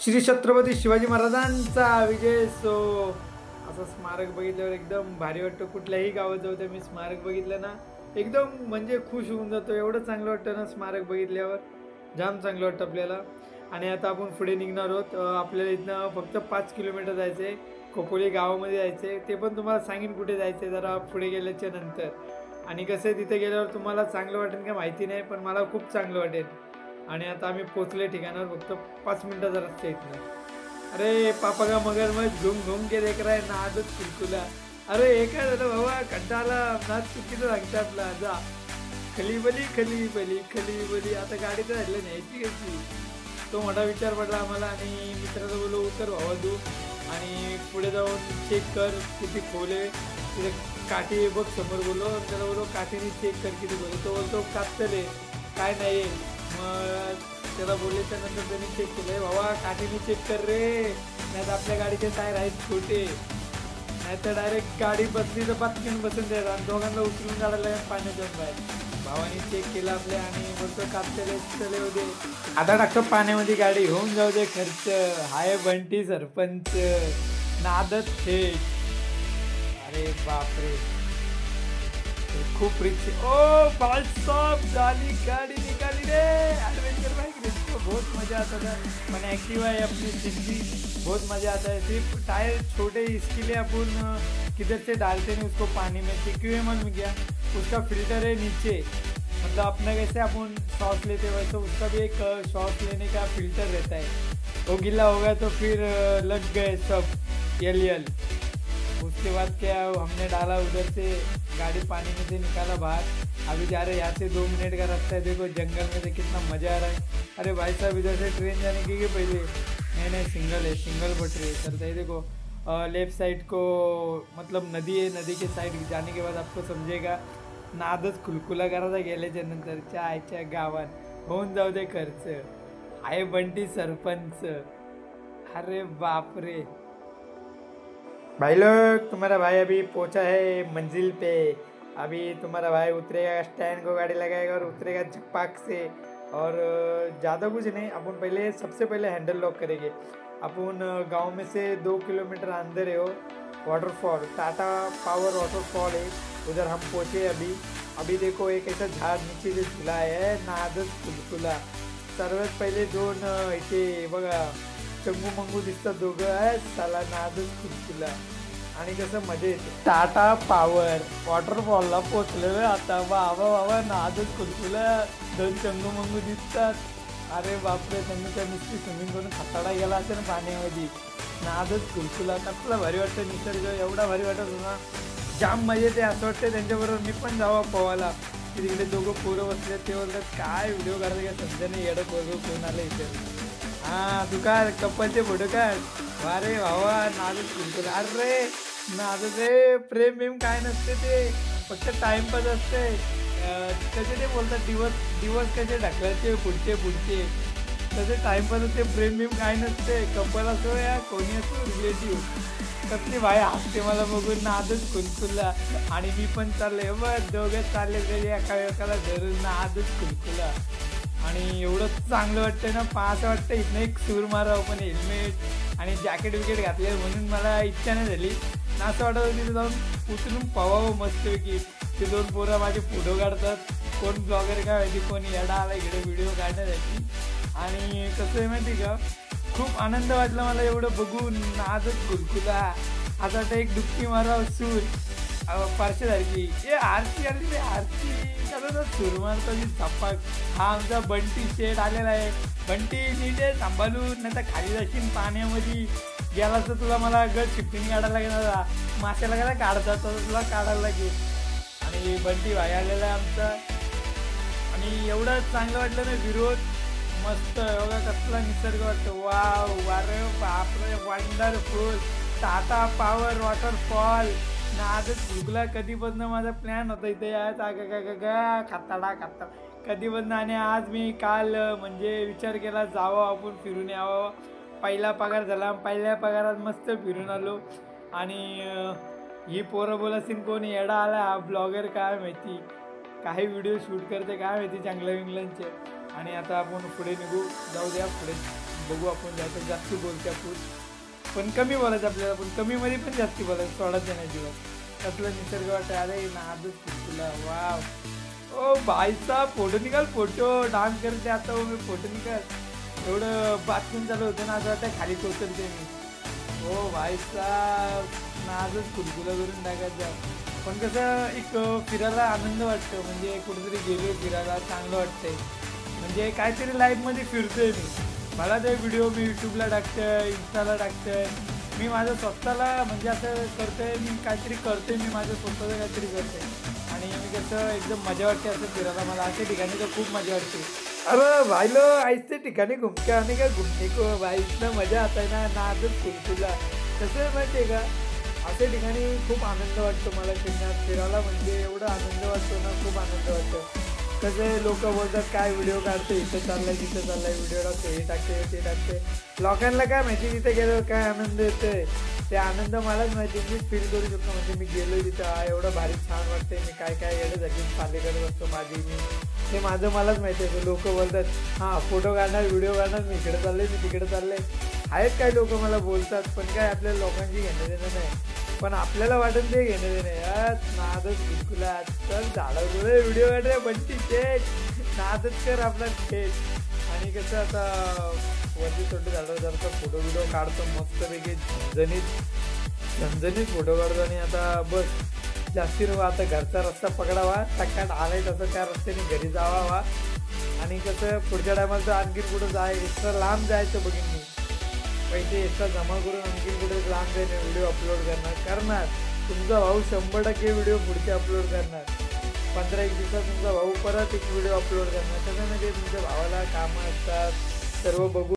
श्री छत्रपती शिवाजी महाराजांचा विजय सो असं स्मारक बघितल्यावर एकदम भारी वाटतं. कुठल्याही गावात जाऊ तर मी स्मारक बघितलं ना एकदम म्हणजे खुश होऊन जातो. एवढं चांगलं वाटतं ना स्मारक बघितल्यावर, जाम चांगलं वाटतं आपल्याला. आणि आता आपण पुढे निघणार आहोत. आपल्याला इथनं फक्त 5 किलोमीटर जायचं आहे. खोपोली गावामध्ये जायचं आहे. ते पण तुम्हाला सांगेन कुठे जायचं आहे जरा पुढे गेल्याच्या नंतर. आणि कसं आहे तिथे गेल्यावर तुम्हाला चांगलं वाटेल का माहिती नाही, पण मला खूप चांगलं वाटेल. आणि आता आम्ही पोचले ठिकाणावर, फक्त 5 मिनिटाचा रस्ता इथनं. अरे पापा का मगरमच्छ घूम घूम के देख रहा है नादच कुलकुला. अरे हे काय झालं बाबा, कंटाळा नाच चुकीचं सांगते आपला. जा खलीबली खलीबली खलीबली. आता गाडी तर हल्लं न्यायची कशी, तो मोठा विचार पडला आम्हाला. आणि मित्राला बोललो उतर भावा तू, आणि पुढे जाऊन चेक कर किती खोले. तिथे काठी बघ समोर. बोललो त्याला, बोललो काठीने चेक कर किती खोले. तो बोलतो कातले काय नाही. मग त्याला बोलल्याच्या नंतर त्यांनी चेक केलं. बाबा काठीने चेक कर रे, नाही तर आपल्या गाडीचे टायर आहेत छोटे, नाही तर डायरेक्ट गाडी बसली तर पटकन बसून द्यायचं आणि दोघांना उचलून काढायला पाण्याच्या बाहेर. भावाने चेक केलं आपल्या आणि बोलतो कापतेले चले होते. आता टाकतो पाण्यामध्ये गाडी, होऊन जाऊ दे खर्च. हाय बंटी सरपंच नादत थेट. अरे बापरे खूप रिक्स. ओ भाई साहब झाली गाड़ी निकाली रे. एडवेंचर बाइक इसको बहुत मजा आता था. मैंने एक्टिवा है अपनी सिंधी, बहुत मजा आता है. सिर्फ टायर छोटे इसके लिए अपन किधर से डालते नहीं उसको पानी में से, क्यों है मालूम क्या, उसका फिल्टर है नीचे. मतलब अपना कैसे अपन शॉट लेते वैसे उसका भी एक शॉट लेने का फिल्टर रहता है. वो गीला हो गया तो फिर लग गए सब यल. उसके बाद क्या हमने डाला उधर से, गाड़ी पानी में से निकाला बाहर. अभी जा रहे, यहाँ से 2 मिनट का रास्ता है. देखो जंगल में से कितना मज़ा आ रहा है. अरे भाई साहब इधर से ट्रेन जाने की पहले नहीं सिंगल है, सिंगल पटरी है सर. ये देखो लेफ्ट साइड को मतलब नदी है, नदी के साइड जाने के बाद आपको समझेगा. नादच खुलखुला करायचा गेल्याच्या नंतर चायच्या गावात. होऊन जाऊ दे खर्च. आहे बंटी सरपंच. अरे बाप रे भाई लोग, तुम्हारा भाई अभी पहुंचा है मंजिल पे. अभी तुम्हारा भाई उतरेगा, स्टैंड को गाड़ी लगाएगा और उतरेगा झपाक से. और ज़्यादा कुछ नहीं, अपन पहले सबसे पहले हैंडल लॉक करेंगे. अपन गांव में से 2 किलोमीटर अंदर है वो वाटरफॉल, टाटा पावर वाटरफॉल है. उधर हम पहुँचे अभी देखो एक ऐसा झाड नीचे जो झुला आहे नादच खुलखुला. सर्वात पहिले 2 इथे बघा चंगू मंगू दिसतात दोघं आहे साला. नादच खुलखुला आणि कसं मजा येते. टाटा पावर वॉटरफॉलला पोचलेलो आता. बाबा बाबा नादच खुलखुला. 2 चंगू मंगू दिसतात. अरे बापरे, त्यांनी त्या नुसती स्विमिंग करून खताडा गेला असेल ना पाण्यामध्ये. नादच खुलखुला. कसला भारी वाटतं निसर्ग, एवढा भारी वाटत होता, जाम मजा येते. असं वाटतं त्यांच्याबरोबर मी पण जावं पोहायला. की तिकडे दोघं पोरं बसले, ते बोलतात काय व्हिडिओ काढते का समजा नाही, येडं पोरं कोण आलं इथे. हां तू काय कपलचे फोटो काढ. वारे भावा नादच खुलखुला. अरे नादच रे, प्रेम बिम काय नसते ते, फक्त टाइमपास असते. कसे ते बोलतात दिवस कसे ढकलायचे पुढचे तसे टाइमपास असते. प्रेम बिम काय नसते. कपल असो या कोणी असो रिलेटिव्ह, कसली भाई हसते मला बघून. नादच खुलखुला. आणि मी पण चालले बघ, दोघं चालले तरी एकाला धरून नादच खुलखुला. आणि एवढं चांगलं वाटतं ना, असं वाटतं इथनं एक सूर मारावं. पण हेल्मेट आणि जॅकेट विकेट घातले म्हणून मला इच्छा नाही झाली ना. असं वाटत होतं तिथे जाऊन उचलून पवावं मस्तपैकी. ते 2 पोरं माझे फोटो काढतात. कोण ब्लॉगर काय माहिती, कोणी येडा आला इकडे व्हिडिओ काढण्यासाठी. आणि कसं आहे माहिती का, खूप आनंद वाटला मला एवढं बघून. नादच खुलखुला. आता आता एक डुबकी मारावं सूर पारशेसारखी. आरती आली रे आरती. कसं सूर मारतो मी झपाक. हा आमचा बंटी शेट आलेला आहे. बंटी नीट आहे सांभाळून, नाही तर खाली जाशील पाण्यामध्ये. गेला तर तुला मला गट शिफ्टिंग काढायला लागेल. माशाला काय काढतात तुला काढायला लागेल. आणि बंटी भाई आलेला आहे आमचा. आणि एवढं चांगलं वाटलं ना विरोध मस्त. एवढा कसला निसर्ग वाटतो. वाव वारे बापरे वंडरफुल. टाटा पावर वॉटरफॉल नादच भुगला. कधीपासून माझा प्लॅन होता इथे यायचा का खताडा कधीपासून. आणि आज मी काल म्हणजे विचार केला जावं आपण फिरून यावं. पहिला पगार झाला, पहिल्या पगारात मस्त फिरून आलो. आणि ही पोरं बोलासीन कोणी येडा आला हा ब्लॉगर काय माहिती, काही व्हिडिओ शूट करते काय माहिती चांगल्या विंगलांचे. आणि आता आपण पुढे निघू, जाऊ द्या पुढे. बघू आपण जास्त जास्ती बोलते आपण, पण कमी बोलायचं आपल्याला, पण कमीमध्ये पण जास्ती बोलायचं, सोडायचं नाही दिवस. कसलं निसर्ग वाटतं, अरे नादच तुला. वाव ओ भाई साहब, फोटो निकाल, फोटो डान्स करते आता हो मी, फोटो निकाल. एवढं बाथरूम चालू होतं ना, असं वाटतं खाली कोसळते मी. हो भाई साहब, नादच खुलखुला करून टाकायचं. पण कसं एक फिरायला आनंद वाटतो, म्हणजे कुठेतरी गेलो फिरायला चांगलं वाटतंय, म्हणजे काहीतरी लाईफमध्ये फिरतोय मी. मला ते व्हिडिओ मी यूट्यूबला टाकतोय, इंस्टाला टाकतोय, मी माझं स्वतःला म्हणजे असं करतोय, मी काहीतरी करतोय, मी माझं स्वतःचं काहीतरी करतोय. आणि मी कसं एकदम मजा वाटते असं फिरायला, मला अशा ठिकाणी तर खूप मजा वाटते. अरे भाई लो ऐसे ठिकाणी घुमके आने का, घुमने को भाई इतना मजा आता है ना, नादच खुलखुला. कसं आहे माहिती आहे का, अशा ठिकाणी खूप आनंद वाटतो मला फिरायला, म्हणजे एवढा आनंद वाटतो ना, खूप आनंद वाटतो. कसं लोक बोलतात काय व्हिडिओ काढते, इथं चाललाय तिथं चाललाय, व्हिडिओ टाकते, हे टाकते ते टाकते. लोकांना काय माहिती तिथे गेल्यावर काय आनंद येतोय, ते आनंद मलाच माहिती, मीच फील करू शकतो. म्हणजे मी गेलो तिथं, एवढं भारी छान वाटतंय, मी काय काय येणं जागी चालले करत असतो माझी मी, ते माझं मलाच माहिती आहे. लोक बोलतात हां फोटो काढणार, व्हिडिओ काढणार, मी इकडे चालले, मी तिकडे चालले. आहेत काय लोक मला बोलतात, पण काय आपल्या लोकांची घेणं देणं नाही, पण आपल्याला वाटत ते घेणं देणं यार. नादच बिलकुला चल झाडावर व्हिडिओ काढ रे बंटी शेट, नादच कर आपला शेट. आणि कसं आता वरती छोटे झाडावर जातो, फोटो व्हिडिओ काढतो मस्तपैकी, झणझणीत फोटो काढतो. आणि आता बस जास्ती नको, आता घरचा रस्ता पकडावा, टक्काट आलाय तसं त्या रस्त्याने घरी जावा. आणि कसं पुढच्या टायमाला तर आणखी कुठं एक्स्ट्रा लांब जायचं बघीन मी, पैसे एक्स्ट्रा जमा करून आणखी कुठे लांब जाईन, व्हिडिओ अपलोड करणार. तुमचा भाऊ 100% व्हिडिओ पुढचे अपलोड करणार. 15-1 दिवसात तुमचा भाऊ परत एक व्हिडिओ अपलोड करणार. त्याच्यामध्ये तुमच्या भावाला कामं असतात सर्व बघू.